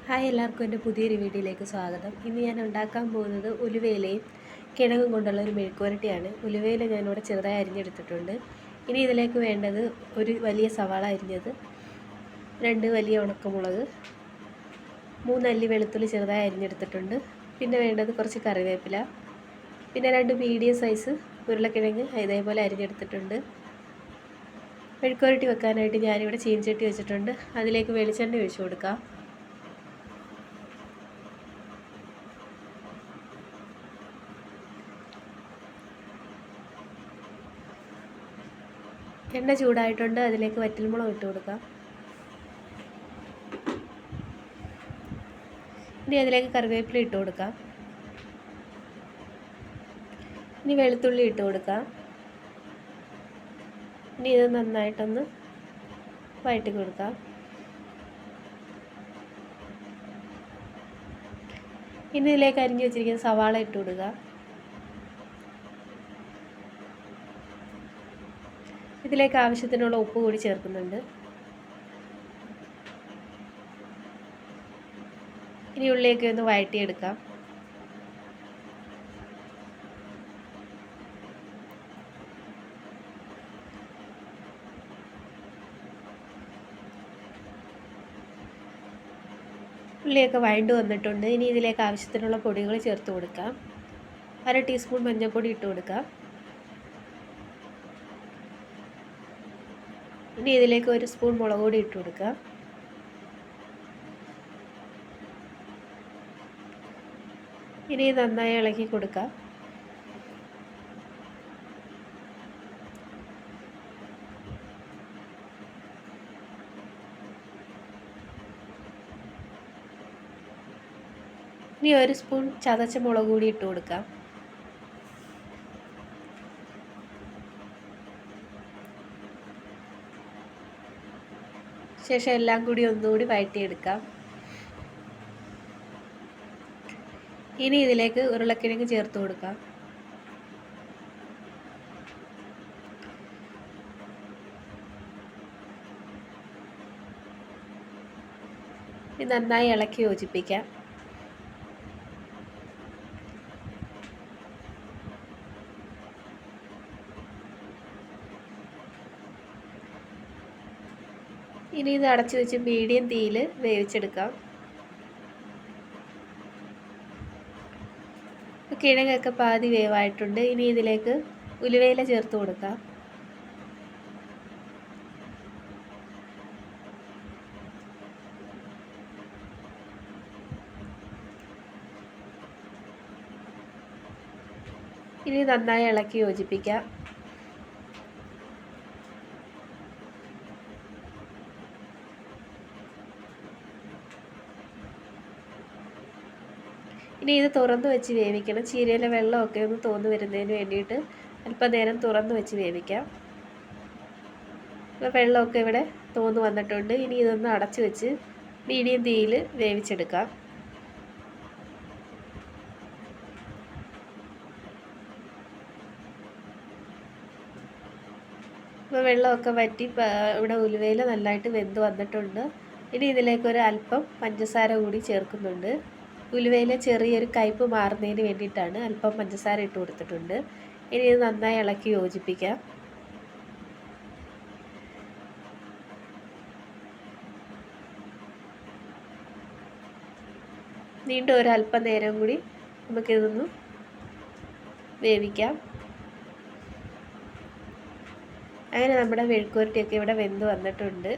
Hi, എല്ലാവർക്കും എൻ്റെ പുതിയൊരു വീഡിയോയിലേക്ക് സ്വാഗതം. ഇന്ന് ഞാൻ ഉണ്ടാക്കാൻ പോകുന്നത് ഉലുവയിലയും കിഴങ്ങും കൊണ്ടുള്ള ഒരു മെഴുക്കുവരട്ടിയാണ്. ഉലുവയില ഞാനിവിടെ ചെറുതായി അരിഞ്ഞെടുത്തിട്ടുണ്ട്. ഇനി ഇതിലേക്ക് വേണ്ടത് ഒരു വലിയ സവാള അരിഞ്ഞത്, 2 വലിയ ഉണക്കമുളക്, 3 അല്ലി വെളുത്തുള്ളി ചെറുതായി അരിഞ്ഞെടുത്തിട്ടുണ്ട്. പിന്നെ വേണ്ടത് കുറച്ച് കറിവേപ്പില, പിന്നെ 2 മീഡിയം സൈസ് ഉരുളക്കിഴങ്ങ് ഇതേപോലെ അരിഞ്ഞെടുത്തിട്ടുണ്ട്. മെഴുക്കുവരട്ടി വെക്കാനായിട്ട് ഞാനിവിടെ ചീനച്ചട്ടി വെച്ചിട്ടുണ്ട്. അതിലേക്ക് വെളിച്ചെണ്ണ ഒഴിച്ചു കൊടുക്കാം. എണ്ണ ചൂടായിട്ടുണ്ട്. അതിലേക്ക് വറ്റൽമുളക് ഇട്ട് കൊടുക്കാം. ഇനി അതിലേക്ക് കറിവേപ്പില ഇട്ട് കൊടുക്കാം. ഇനി വെളുത്തുള്ളി ഇട്ട് കൊടുക്കാം. ഇനി ഇത് നന്നായിട്ടൊന്ന് വഴറ്റി കൊടുക്കാം. ഇനി ഇതിലേക്ക് അരിഞ്ഞു വെച്ചിരിക്കുന്ന സവാള ഇട്ട് കൊടുക്കുക. ഇതിലേക്ക് ആവശ്യത്തിനുള്ള ഉപ്പ് കൂടി ചേർക്കുന്നുണ്ട്. ഇനി ഉള്ളിയൊക്കെ ഒന്ന് വഴറ്റിയെടുക്കാം. ഉള്ളിയൊക്കെ വഴണ്ട് വന്നിട്ടുണ്ട്. ഇനി ഇതിലേക്ക് ആവശ്യത്തിനുള്ള പൊടികൾ ചേർത്ത് കൊടുക്കാം. 1/2 ടീസ്പൂൺ മഞ്ഞൾപ്പൊടി ഇട്ട് കൊടുക്കാം. ഇനി ഇതിലേക്ക് 1 സ്പൂൺ മുളക് പൊടി ഇട്ട് കൊടുക്കുക. ഇനി നന്നായി ഇളക്കി കൊടുക്കുക. ഇനി 1 സ്പൂൺ ചതച്ച മുളക് പൊടി ഇട്ട് കൊടുക്കാം. ശേഷം എല്ലാം കൂടി ഒന്നുകൂടി വഴറ്റിയെടുക്കാം. ഇനി ഇതിലേക്ക് ഉരുളക്കിഴങ്ങ് ചേർത്ത് കൊടുക്കാം. ഇനി നന്നായി ഇളക്കി യോജിപ്പിക്കാം. ഇനി ഇത് അടച്ചു വെച്ച് മീഡിയം തീയിൽ വേവിച്ചെടുക്കാം. കിഴങ്ങൊക്കെ പാതി വേവായിട്ടുണ്ട്. ഇനി ഇതിലേക്ക് ഉലുവയില ചേർത്ത് കൊടുക്കാം. ഇനി നന്നായി ഇളക്കി യോജിപ്പിക്കാം. ഇനി ഇത് തുറന്ന് വെച്ച് വേവിക്കണം. ചീരയിലെ വെള്ളമൊക്കെ ഒന്ന് തോന്നു വരുന്നതിന് വേണ്ടിയിട്ട് അല്പനേരം തുറന്ന് വെച്ച് വേവിക്കാം. ഇപ്പോൾ വെള്ളമൊക്കെ ഇവിടെ തോന്നു വന്നിട്ടുണ്ട്. ഇനി ഇതൊന്ന് അടച്ചു വെച്ച് മീഡിയം തീയിൽ വേവിച്ചെടുക്കാം. ഇപ്പോൾ വെള്ളമൊക്കെ വറ്റി ഇവിടെ ഉലുവയിൽ നല്ലതായിട്ട് വെന്ത് വന്നിട്ടുണ്ട്. ഇനി ഇതിലേക്ക് ഒരു അല്പം പഞ്ചസാര കൂടി ചേർക്കുന്നുണ്ട്. ഉലുവയിലെ ചെറിയൊരു കയ്പ്പ് മാറുന്നതിന് വേണ്ടിയിട്ടാണ് അല്പം പഞ്ചസാര ഇട്ട് കൊടുത്തിട്ടുണ്ട്. ഇനി ഇത് നന്നായി ഇളക്കി യോജിപ്പിക്കാം. വീണ്ടും ഒരു അല്പം നേരം കൂടി നമുക്കിതൊന്ന് വേവിക്കാം. അങ്ങനെ നമ്മുടെ മെഴുക്കുവരട്ടിയൊക്കെ ഇവിടെ വെന്ത് വന്നിട്ടുണ്ട്.